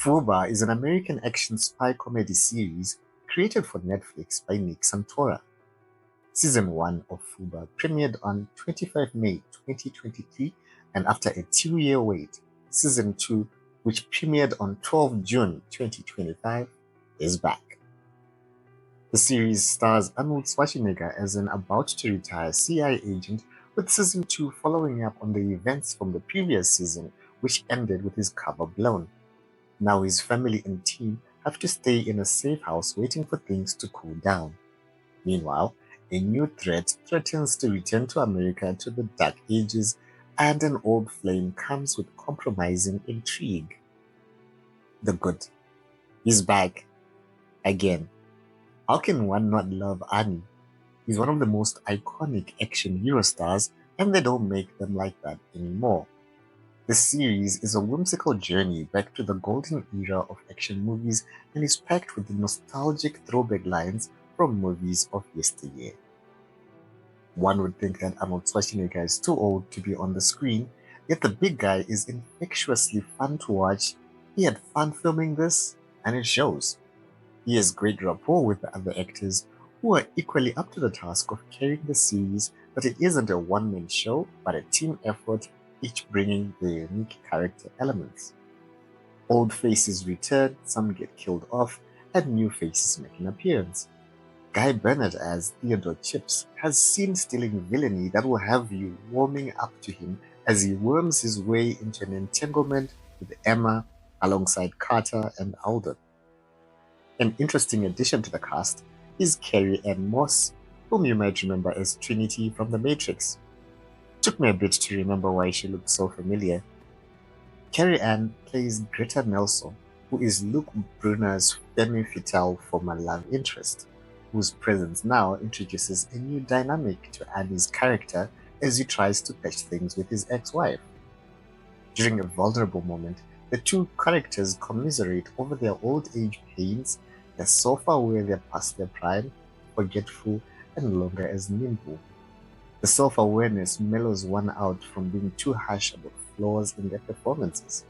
Fubar is an American action spy comedy series created for Netflix by Nick Santora. Season 1 of Fubar premiered on 25 May 2023, and after a 2-year wait, Season 2, which premiered on 12 June 2025, is back. The series stars Arnold Schwarzenegger as an about-to-retire CIA agent, with Season 2 following up on the events from the previous season, which ended with his cover blown. Now his family and team have to stay in a safe house waiting for things to cool down. Meanwhile, a new threat threatens to return to America to the Dark Ages, and an old flame comes with compromising intrigue. The Good. He's back. Again. How can one not love Arnie? He's one of the most iconic action hero stars, and they don't make them like that anymore. The series is a whimsical journey back to the golden era of action movies and is packed with the nostalgic throwback lines from movies of yesteryear. One would think that Arnold Schwarzenegger is too old to be on the screen, yet the big guy is infectiously fun to watch. He had fun filming this, and it shows. He has great rapport with the other actors, who are equally up to the task of carrying the series, but it isn't a one-man show, but a team effort, each bringing their unique character elements. Old faces return, some get killed off, and new faces make an appearance. Guy Bernard as Theodore Chips has scene-stealing villainy that will have you warming up to him as he worms his way into an entanglement with Emma alongside Carter and Alden. An interesting addition to the cast is Carrie-Anne Moss, whom you might remember as Trinity from The Matrix. Took me a bit to remember why she looked so familiar. Carrie-Anne plays Greta Nelso, who is Luke Brunner's femme fatale former love interest, whose presence now introduces a new dynamic to Annie's character as he tries to patch things with his ex-wife. During a vulnerable moment, the two characters commiserate over their old age pains. They're so far away they're past their prime, forgetful, and no longer as nimble. The self-awareness mellows one out from being too harsh about flaws in their performances.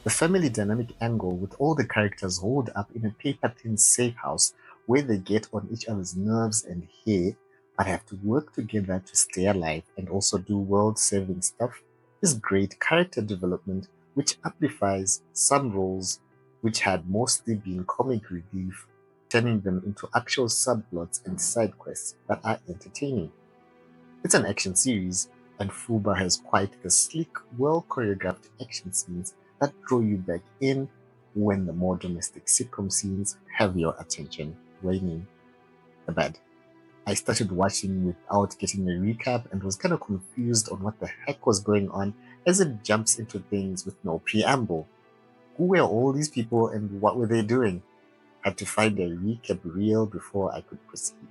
The family dynamic angle with all the characters holed up in a paper-thin safe house where they get on each other's nerves and hair, but have to work together to stay alive and also do world-saving stuff, is great character development which amplifies some roles which had mostly been comic relief, turning them into actual subplots and side quests that are entertaining. It's an action series, and Fubar has quite the sleek, well-choreographed action scenes that draw you back in when the more domestic sitcom scenes have your attention waning. The bad. I started watching without getting a recap and was kind of confused on what the heck was going on as it jumps into things with no preamble. Who were all these people and what were they doing? Had to find a recap reel before I could proceed.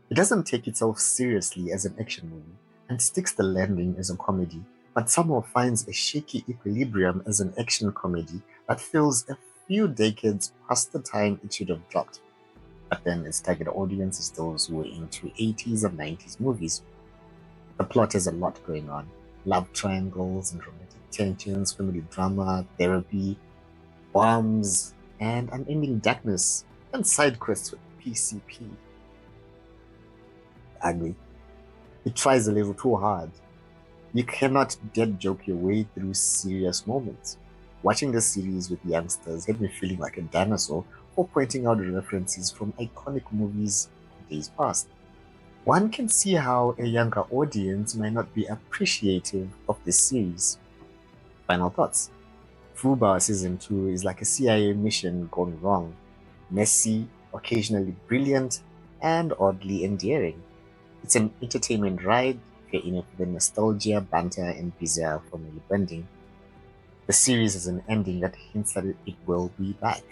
It doesn't take itself seriously as an action movie and sticks the landing as a comedy, but somehow finds a shaky equilibrium as an action comedy that feels a few decades past the time it should have dropped. But then its target audience is those who were into 80s and 90s movies. The plot has a lot going on. Love triangles and romantic tensions, family drama, therapy, bombs, and unending darkness, and side quests with PCP. Ugly. It tries a little too hard. You cannot dead joke your way through serious moments. Watching this series with youngsters had me feeling like a dinosaur for pointing out references from iconic movies of days past. One can see how a younger audience might not be appreciative of this series. Final thoughts. Fubar Season 2 is like a CIA mission gone wrong. Messy, occasionally brilliant, and oddly endearing. It's an entertainment ride if you're in it for the nostalgia, banter, and bizarre family bonding. The series has an ending that hints that it will be back.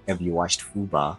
Have you watched Fubar?